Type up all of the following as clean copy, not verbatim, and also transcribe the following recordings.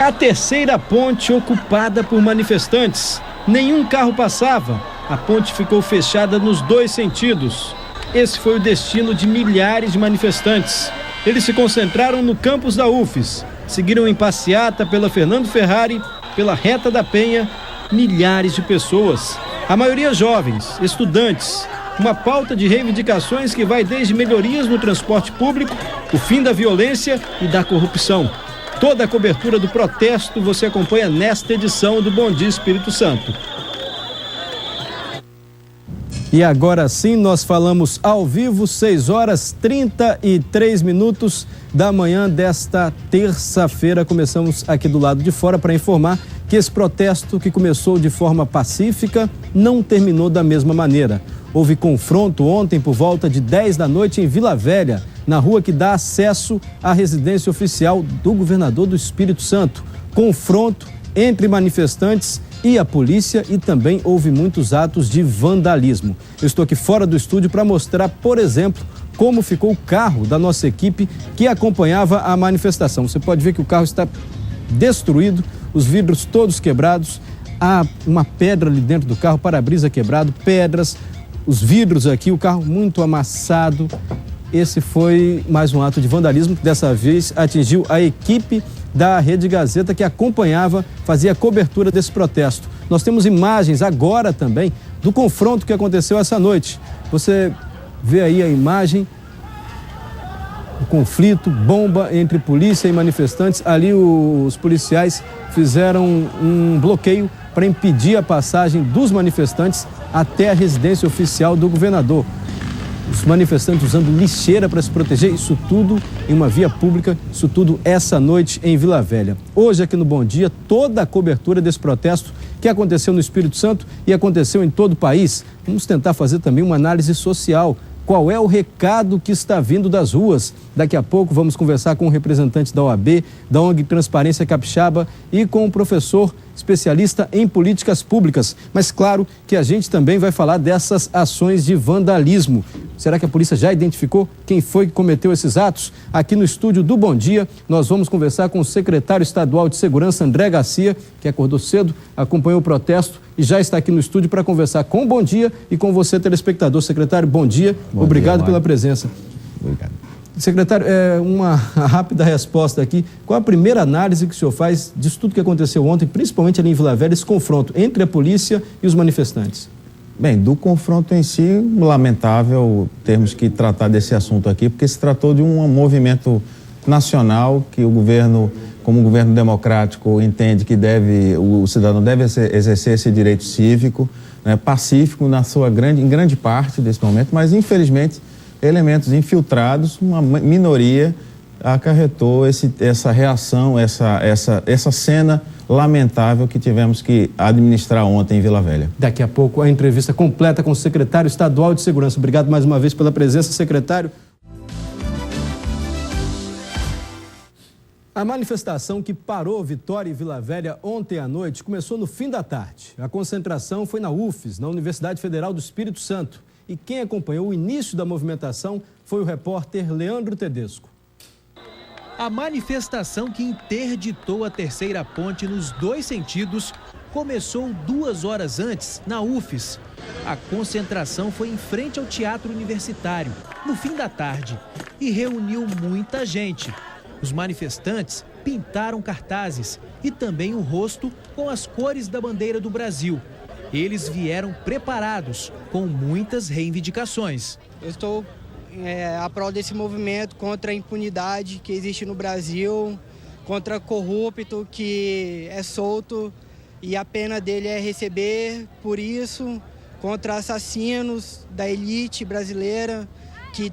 A terceira ponte ocupada por manifestantes. Nenhum carro passava. A ponte ficou fechada nos dois sentidos. Esse foi o destino de milhares de manifestantes. Eles se concentraram no campus da UFES. Seguiram em passeata pela Fernando Ferrari, pela Reta da Penha, milhares de pessoas. A maioria jovens, estudantes. Uma pauta de reivindicações que vai desde melhorias no transporte público, o fim da violência e da corrupção. Toda a cobertura do protesto você acompanha nesta edição do Bom Dia Espírito Santo. E agora sim, nós falamos ao vivo, 6h33 da manhã desta terça-feira. Começamos aqui do lado de fora para informar que esse protesto, que começou de forma pacífica, não terminou da mesma maneira. Houve confronto ontem por volta de 10 da noite em Vila Velha, na rua que dá acesso à residência oficial do governador do Espírito Santo. Confronto entre manifestantes e a polícia, e também houve muitos atos de vandalismo. Eu estou aqui fora do estúdio para mostrar, por exemplo, como ficou o carro da nossa equipe que acompanhava a manifestação. Você pode ver que o carro está destruído, os vidros todos quebrados, há uma pedra ali dentro do carro, para-brisa quebrado, pedras, os vidros aqui, o carro muito amassado. Esse foi mais um ato de vandalismo que dessa vez atingiu a equipe da Rede Gazeta que acompanhava, fazia a cobertura desse protesto. Nós temos imagens agora também do confronto que aconteceu essa noite. Você vê aí a imagem, o conflito, bomba entre polícia e manifestantes. Ali os policiais fizeram um bloqueio para impedir a passagem dos manifestantes até a residência oficial do governador. Os manifestantes usando lixeira para se proteger, isso tudo em uma via pública, isso tudo essa noite em Vila Velha. Hoje aqui no Bom Dia, toda a cobertura desse protesto que aconteceu no Espírito Santo e aconteceu em todo o país. Vamos tentar fazer também uma análise social. Qual é o recado que está vindo das ruas? Daqui a pouco vamos conversar com o representante da OAB, da ONG Transparência Capixaba e com o professor especialista em políticas públicas. Mas claro que a gente também vai falar dessas ações de vandalismo. Será que a polícia já identificou quem foi que cometeu esses atos? Aqui no estúdio do Bom Dia, nós vamos conversar com o secretário estadual de Segurança, André Garcia, que acordou cedo, acompanhou o protesto e já está aqui no estúdio para conversar com o Bom Dia e com você, telespectador. Secretário, bom dia. Obrigado pela presença. Obrigado. Secretário, uma rápida resposta aqui. Qual a primeira análise que o senhor faz disso tudo que aconteceu ontem, principalmente ali em Vila Velha, esse confronto entre a polícia e os manifestantes? Bem, do confronto em si, lamentável termos que tratar desse assunto aqui, porque se tratou de um movimento nacional que o governo, como governo democrático, entende que o cidadão deve exercer esse direito cívico, né, pacífico em grande parte desse momento, mas infelizmente elementos infiltrados, uma minoria acarretou essa reação, essa cena lamentável que tivemos que administrar ontem em Vila Velha. Daqui a pouco a entrevista completa com o secretário estadual de Segurança. Obrigado mais uma vez pela presença, secretário. A manifestação que parou Vitória e Vila Velha ontem à noite começou no fim da tarde. A concentração foi na UFES, na Universidade Federal do Espírito Santo. E quem acompanhou o início da movimentação foi o repórter Leandro Tedesco. A manifestação que interditou a terceira ponte nos dois sentidos começou 2 horas antes, na UFES. A concentração foi em frente ao Teatro Universitário, no fim da tarde, e reuniu muita gente. Os manifestantes pintaram cartazes e também o rosto com as cores da bandeira do Brasil. Eles vieram preparados, com muitas reivindicações. Eu estou a prol desse movimento contra a impunidade que existe no Brasil, contra corrupto que é solto e a pena dele é receber por isso, contra assassinos da elite brasileira que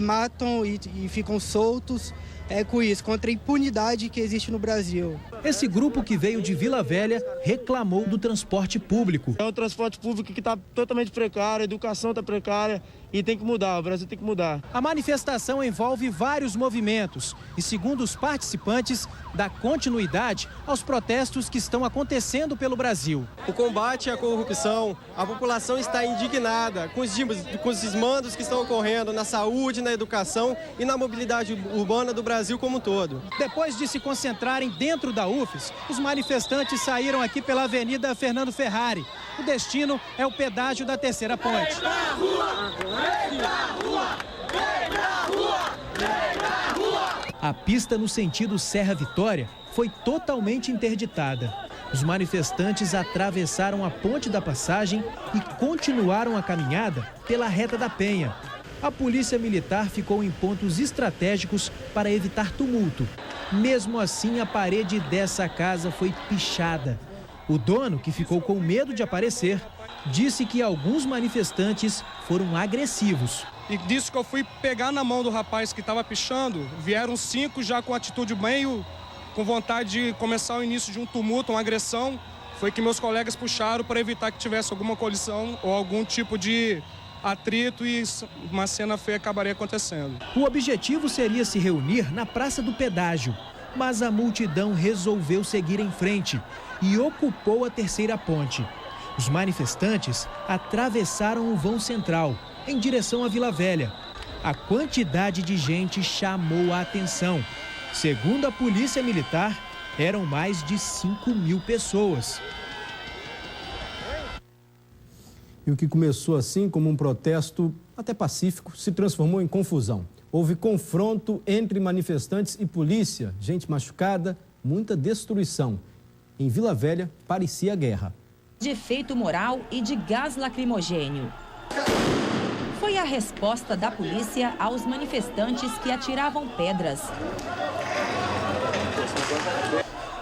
matam e ficam soltos. É com isso, contra a impunidade que existe no Brasil. Esse grupo que veio de Vila Velha reclamou do transporte público. É um transporte público que está totalmente precário, a educação está precária e tem que mudar, o Brasil tem que mudar. A manifestação envolve vários movimentos e, segundo os participantes, dá continuidade aos protestos que estão acontecendo pelo Brasil. O combate à corrupção, a população está indignada com os desmandos que estão ocorrendo na saúde, na educação e na mobilidade urbana do Brasil. Brasil como um todo. Depois de se concentrarem dentro da UFES, os manifestantes saíram aqui pela Avenida Fernando Ferrari. O destino é o pedágio da Terceira Ponte. Vem pra rua! Vem pra rua! Vem pra rua! Vem pra rua! A pista no sentido Serra Vitória foi totalmente interditada. Os manifestantes atravessaram a Ponte da Passagem e continuaram a caminhada pela Reta da Penha. A polícia militar ficou em pontos estratégicos para evitar tumulto. Mesmo assim, a parede dessa casa foi pichada. O dono, que ficou com medo de aparecer, disse que alguns manifestantes foram agressivos. E disso que eu fui pegar na mão do rapaz que estava pichando, vieram 5 já com atitude meio com vontade de começar o início de um tumulto, uma agressão. Foi que meus colegas puxaram para evitar que tivesse alguma colisão ou algum tipo de atrito e uma cena feia acabaria acontecendo. O objetivo seria se reunir na Praça do Pedágio, mas a multidão resolveu seguir em frente e ocupou a Terceira Ponte. Os manifestantes atravessaram o vão central, em direção à Vila Velha. A quantidade de gente chamou a atenção. Segundo a Polícia Militar, eram mais de 5.000 pessoas. E o que começou assim como um protesto até pacífico se transformou em confusão. Houve confronto entre manifestantes e polícia, gente machucada, muita destruição. Em Vila Velha, parecia guerra. De efeito moral e de gás lacrimogênio. Foi a resposta da polícia aos manifestantes que atiravam pedras.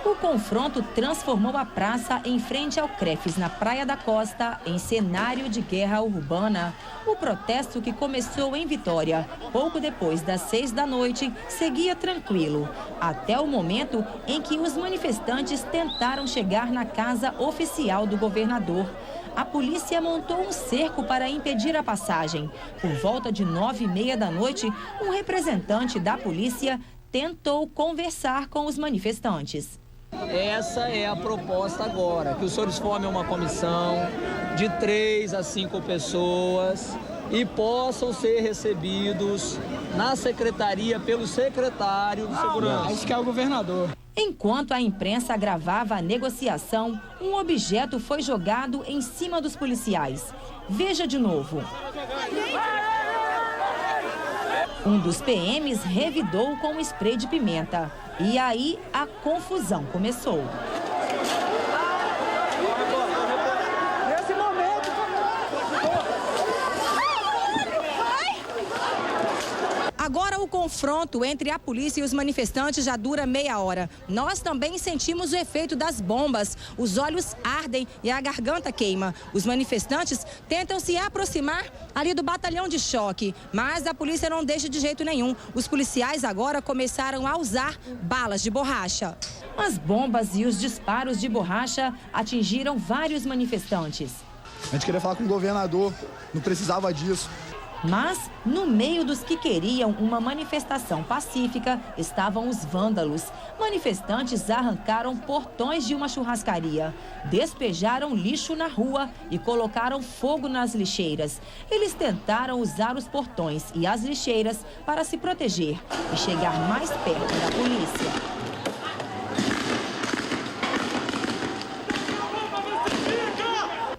O confronto transformou a praça em frente ao CREFES, na Praia da Costa, em cenário de guerra urbana. O protesto, que começou em Vitória, pouco depois das 6 da noite, seguia tranquilo, até o momento em que os manifestantes tentaram chegar na casa oficial do governador. A polícia montou um cerco para impedir a passagem. Por volta de 9h30 da noite, um representante da polícia tentou conversar com os manifestantes. Essa é a proposta agora, que os senhores formem uma comissão de 3 a 5 pessoas e possam ser recebidos na secretaria pelo secretário de segurança. Acho que é o governador. Enquanto a imprensa gravava a negociação, um objeto foi jogado em cima dos policiais. Veja de novo. Um dos PMs revidou com spray de pimenta. E aí a confusão começou. Agora o confronto entre a polícia e os manifestantes já dura meia hora. Nós também sentimos o efeito das bombas. Os olhos ardem e a garganta queima. Os manifestantes tentam se aproximar ali do batalhão de choque, mas a polícia não deixa de jeito nenhum. Os policiais agora começaram a usar balas de borracha. As bombas e os disparos de borracha atingiram vários manifestantes. A gente queria falar com o governador, não precisava disso. Mas, no meio dos que queriam uma manifestação pacífica, estavam os vândalos. Manifestantes arrancaram portões de uma churrascaria, despejaram lixo na rua e colocaram fogo nas lixeiras. Eles tentaram usar os portões e as lixeiras para se proteger e chegar mais perto da polícia.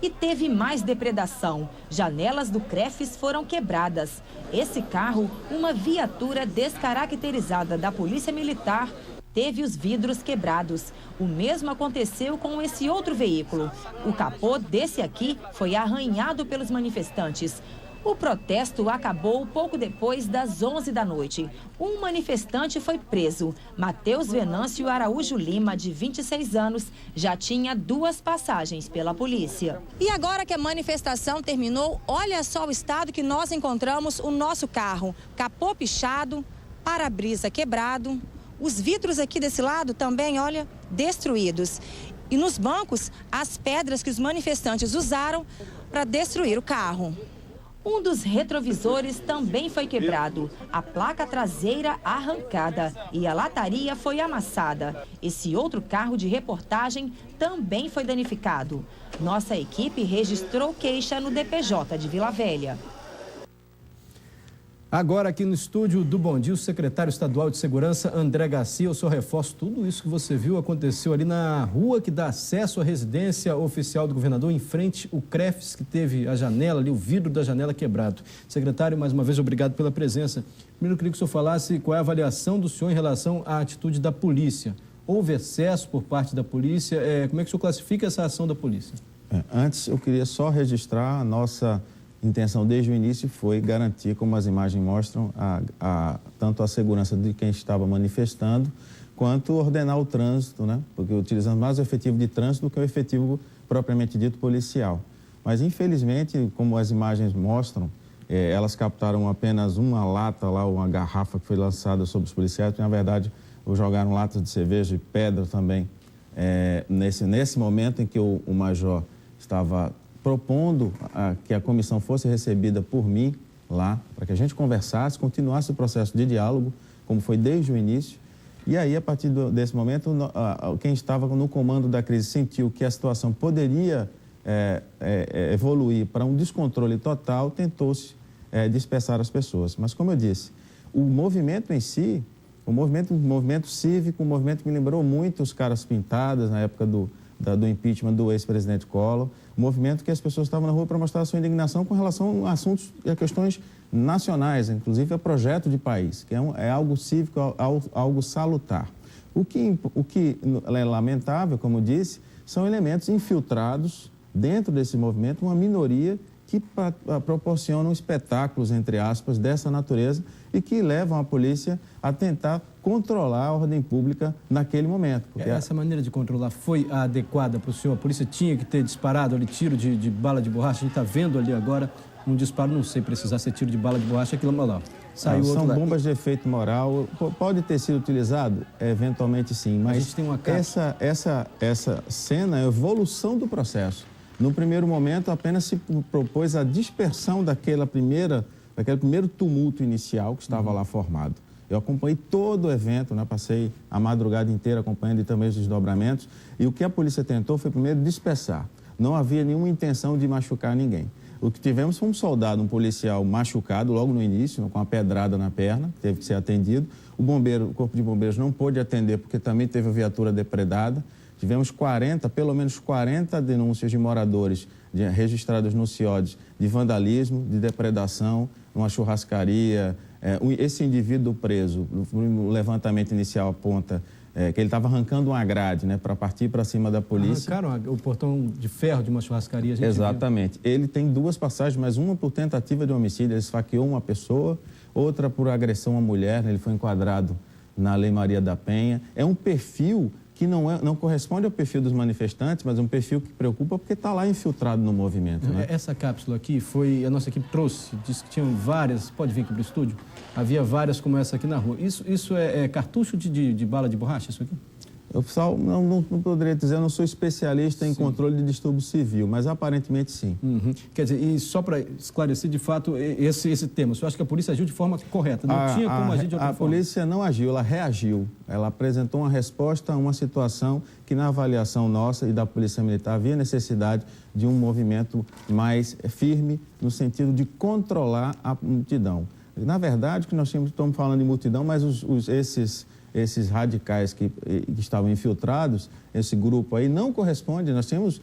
E teve mais depredação. Janelas do CREFES foram quebradas. Esse carro, uma viatura descaracterizada da Polícia Militar, teve os vidros quebrados. O mesmo aconteceu com esse outro veículo. O capô desse aqui foi arranhado pelos manifestantes. O protesto acabou pouco depois das 11 da noite. Um manifestante foi preso. Matheus Venâncio Araújo Lima, de 26 anos, já tinha 2 passagens pela polícia. E agora que a manifestação terminou, olha só o estado que nós encontramos o nosso carro. Capô pichado, para-brisa quebrado, os vidros aqui desse lado também, olha, destruídos. E nos bancos, as pedras que os manifestantes usaram para destruir o carro. Um dos retrovisores também foi quebrado, a placa traseira arrancada e a lataria foi amassada. Esse outro carro de reportagem também foi danificado. Nossa equipe registrou queixa no DPJ de Vila Velha. Agora aqui no estúdio do Bom Dia, o secretário estadual de Segurança, André Garcia. Eu só reforço tudo isso que você viu, aconteceu ali na rua que dá acesso à residência oficial do governador, em frente ao CREFS, que teve a janela ali, o vidro da janela quebrado. Secretário, mais uma vez, obrigado pela presença. Primeiro, eu queria que o senhor falasse qual é a avaliação do senhor em relação à atitude da polícia. Houve excesso por parte da polícia? Como é que o senhor classifica essa ação da polícia? Antes, eu queria só registrar a nossa intenção desde o início foi garantir, como as imagens mostram, tanto a segurança de quem estava manifestando, quanto ordenar o trânsito, né? Porque utilizamos mais o efetivo de trânsito do que o efetivo propriamente dito policial. Mas, infelizmente, como as imagens mostram, elas captaram apenas uma lata lá, uma garrafa que foi lançada sobre os policiais, porque, na verdade, jogaram latas de cerveja e pedra também. Nesse momento em que o major estava propondo que a comissão fosse recebida por mim lá, para que a gente conversasse, continuasse o processo de diálogo, como foi desde o início. E aí, a partir desse momento, quem estava no comando da crise sentiu que a situação poderia evoluir para um descontrole total, tentou-se dispersar as pessoas. Mas, como eu disse, o movimento em si, o movimento cívico, um movimento que me lembrou muito os caras pintadas na época do impeachment do ex-presidente Collor, um movimento que as pessoas estavam na rua para mostrar a sua indignação com relação a assuntos e a questões nacionais, inclusive a projeto de país, que é algo cívico, algo salutar. O que é lamentável, como disse, são elementos infiltrados dentro desse movimento, uma minoria que proporcionam espetáculos, entre aspas, dessa natureza e que levam a polícia a tentar controlar a ordem pública naquele momento. Porque essa maneira de controlar foi a adequada para o senhor? A polícia tinha que ter disparado ali tiro de bala de borracha? A gente está vendo ali agora um disparo, não sei precisar ser tiro de bala de borracha, aquilo lá. Saiu são bombas de efeito moral, pode ter sido utilizado? Eventualmente sim, mas a gente tem uma essa cena é a evolução do processo. No primeiro momento, apenas se propôs a dispersão daquele primeiro tumulto inicial que estava lá formado. Eu acompanhei todo o evento, né? Passei a madrugada inteira acompanhando e também os desdobramentos. E o que a polícia tentou foi primeiro dispersar. Não havia nenhuma intenção de machucar ninguém. O que tivemos foi um soldado, um policial machucado logo no início, com uma pedrada na perna, teve que ser atendido. O corpo de bombeiros não pôde atender porque também teve a viatura depredada. Tivemos pelo menos 40 denúncias de moradores registradas no CIODES de vandalismo, de depredação, uma churrascaria. Esse indivíduo preso, no levantamento inicial aponta que ele estava arrancando uma grade, né, para partir para cima da polícia. Arrancaram o portão de ferro de uma churrascaria. Exatamente. Ele tem 2 passagens, mas uma por tentativa de homicídio. Ele esfaqueou uma pessoa, outra por agressão a mulher, né, ele foi enquadrado na Lei Maria da Penha. É um perfil que não corresponde ao perfil dos manifestantes, mas é um perfil que preocupa porque está lá infiltrado no movimento. Né? Essa cápsula aqui a nossa equipe trouxe, disse que tinham várias, pode vir aqui para o estúdio, havia várias como essa aqui na rua. Isso é cartucho de bala de borracha, isso aqui? Eu, pessoal, não poderia dizer, eu não sou especialista em controle de distúrbio civil, mas aparentemente sim. Quer dizer, e só para esclarecer de fato esse tema, o senhor acha que a polícia agiu de forma correta? Não tinha como agir de outra forma? A polícia não agiu, ela reagiu. Ela apresentou uma resposta a uma situação que, na avaliação nossa e da Polícia Militar, havia necessidade de um movimento mais firme no sentido de controlar a multidão. Na verdade, que nós estamos falando de multidão, mas esses radicais que estavam infiltrados, esse grupo aí, não corresponde. Nós temos,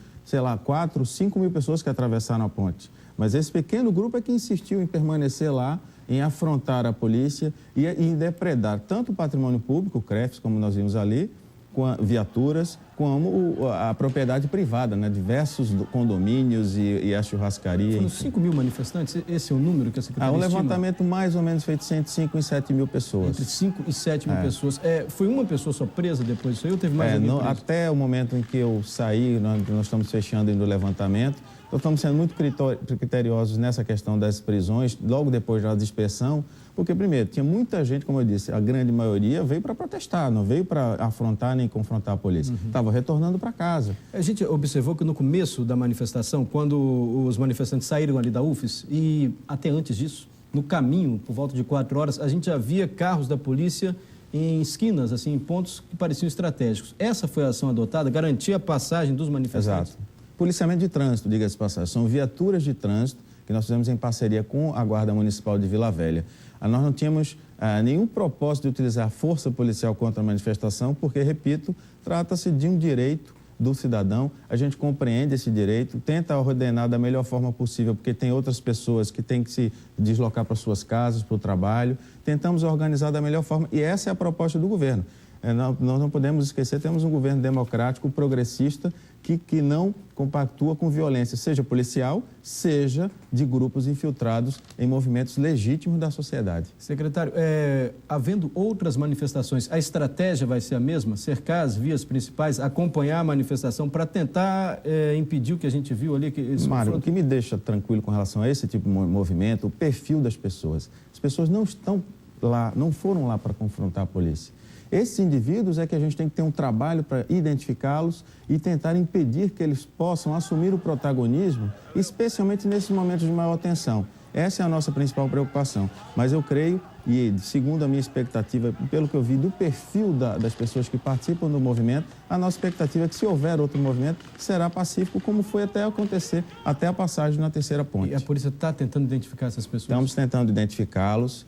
4, 5 mil pessoas que atravessaram a ponte. Mas esse pequeno grupo é que insistiu em permanecer lá, em afrontar a polícia e em depredar tanto o patrimônio público, o CREFS, como nós vimos ali, com viaturas, como a propriedade privada, né? Diversos condomínios e a churrascaria. Foram 5 mil manifestantes? Esse é o número que a Secretaria estima? Um levantamento mais ou menos feito entre 5 e 7 mil pessoas. Entre 5 e 7 mil pessoas. Foi uma pessoa só presa depois disso aí ou teve mais alguém preso? Até o momento em que eu saí, nós estamos fechando ainda o levantamento, então estamos sendo muito criteriosos nessa questão das prisões, logo depois da dispersão, porque, primeiro, tinha muita gente, como eu disse, a grande maioria veio para protestar, não veio para afrontar nem confrontar a polícia. Estava retornando para casa. A gente observou que no começo da manifestação, quando os manifestantes saíram ali da UFES, e até antes disso, no caminho, por volta de 4 horas, a gente já via carros da polícia em esquinas, assim, em pontos que pareciam estratégicos. Essa foi a ação adotada, garantir a passagem dos manifestantes? Exato. Policiamento de trânsito, diga-se de passagem, são viaturas de trânsito que nós fizemos em parceria com a Guarda Municipal de Vila Velha. Nós não tínhamos nenhum propósito de utilizar força policial contra a manifestação, porque, repito, trata-se de um direito do cidadão. A gente compreende esse direito, tenta ordenar da melhor forma possível, porque tem outras pessoas que têm que se deslocar para suas casas, para o trabalho. Tentamos organizar da melhor forma e essa é a proposta do governo. Nós não podemos esquecer, temos um governo democrático, progressista, que não compactua com violência, seja policial, seja de grupos infiltrados em movimentos legítimos da sociedade. Secretário, havendo outras manifestações, a estratégia vai ser a mesma? Cercar as vias principais, acompanhar a manifestação para tentar impedir o que a gente viu ali? Mário, o que me deixa tranquilo com relação a esse tipo de movimento, o perfil das pessoas. As pessoas não estão lá, não foram lá para confrontar a polícia. Esses indivíduos é que a gente tem que ter um trabalho para identificá-los e tentar impedir que eles possam assumir o protagonismo, especialmente nesses momentos de maior tensão. Essa é a nossa principal preocupação. Mas eu creio, e segundo a minha expectativa, pelo que eu vi do perfil das pessoas que participam do movimento, a nossa expectativa é que, se houver outro movimento, será pacífico, como foi até acontecer, até a passagem na terceira ponte. E a polícia está tentando identificar essas pessoas? Estamos tentando identificá-los.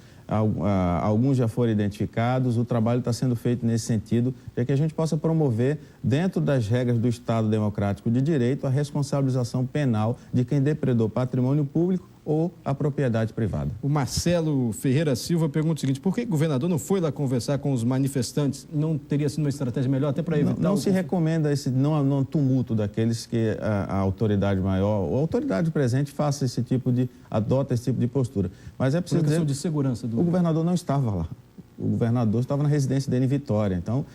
Alguns já foram identificados, o trabalho está sendo feito nesse sentido, para que a gente possa promover, dentro das regras do Estado Democrático de Direito, a responsabilização penal de quem depredou patrimônio público ou a propriedade privada. O Marcelo Ferreira Silva pergunta o seguinte: por que o governador não foi lá conversar com os manifestantes? Não teria sido uma estratégia melhor até para evitar... Não se recomenda esse não tumulto daqueles que a autoridade maior, ou a autoridade presente, adota esse tipo de postura. Mas é preciso dizer... de segurança do... O governador não estava lá. O governador estava na residência dele em Vitória. Então,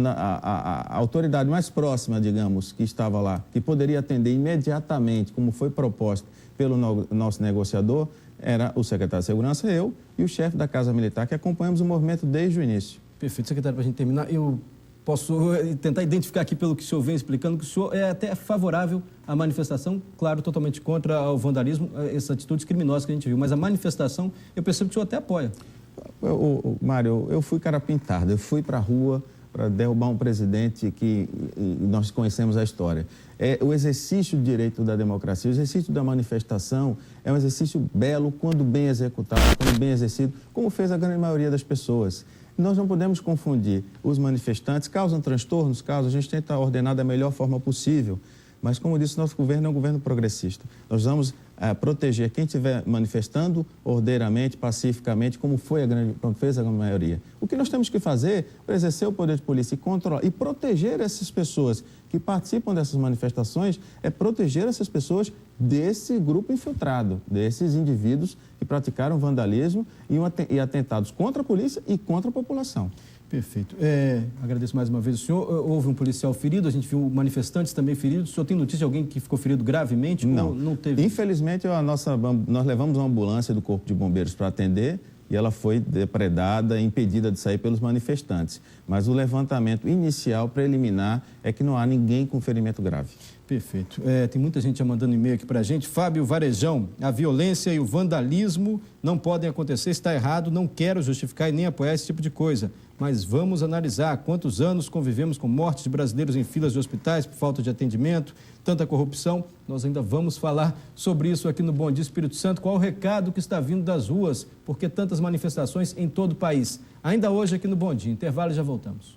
a autoridade mais próxima, digamos, que estava lá, que poderia atender imediatamente, como foi proposto pelo nosso negociador, era o secretário de Segurança, eu e o chefe da Casa Militar, que acompanhamos o movimento desde o início. Perfeito. Secretário, para a gente terminar, eu posso tentar identificar aqui, pelo que o senhor vem explicando, que o senhor é até favorável à manifestação, claro, totalmente contra o vandalismo, essas atitudes criminosas que a gente viu, mas a manifestação, eu percebo que o senhor até apoia. Mário, eu fui cara pintado, eu fui para a rua para derrubar um presidente que nós conhecemos a história. O exercício do direito da democracia, o exercício da manifestação é um exercício belo quando bem executado, quando bem exercido, como fez a grande maioria das pessoas. Nós não podemos confundir os manifestantes, causam transtornos, a gente tenta ordenar da melhor forma possível. Mas, como disse, nosso governo é um governo progressista. Nós vamos proteger quem estiver manifestando ordeiramente, pacificamente, como fez a grande maioria. O que nós temos que fazer para exercer o poder de polícia e controlar e proteger essas pessoas que participam dessas manifestações é proteger essas pessoas desse grupo infiltrado, desses indivíduos que praticaram vandalismo e atentados contra a polícia e contra a população. Perfeito. Agradeço mais uma vez o senhor. Houve um policial ferido, a gente viu manifestantes também feridos. O senhor tem notícia de alguém que ficou ferido gravemente? Não. Ou não teve? Infelizmente, nós levamos uma ambulância do Corpo de Bombeiros para atender e ela foi depredada, impedida de sair pelos manifestantes. Mas o levantamento inicial, preliminar, é que não há ninguém com ferimento grave. Perfeito. Tem muita gente já mandando e-mail aqui para a gente. Fábio Varejão, a violência e o vandalismo não podem acontecer, está errado, não quero justificar e nem apoiar esse tipo de coisa. Mas vamos analisar quantos anos convivemos com mortes de brasileiros em filas de hospitais por falta de atendimento, tanta corrupção. Nós ainda vamos falar sobre isso aqui no Bom Dia Espírito Santo. Qual o recado que está vindo das ruas? Por que tantas manifestações em todo o país? Ainda hoje aqui no Bom Dia. Intervalo e já voltamos.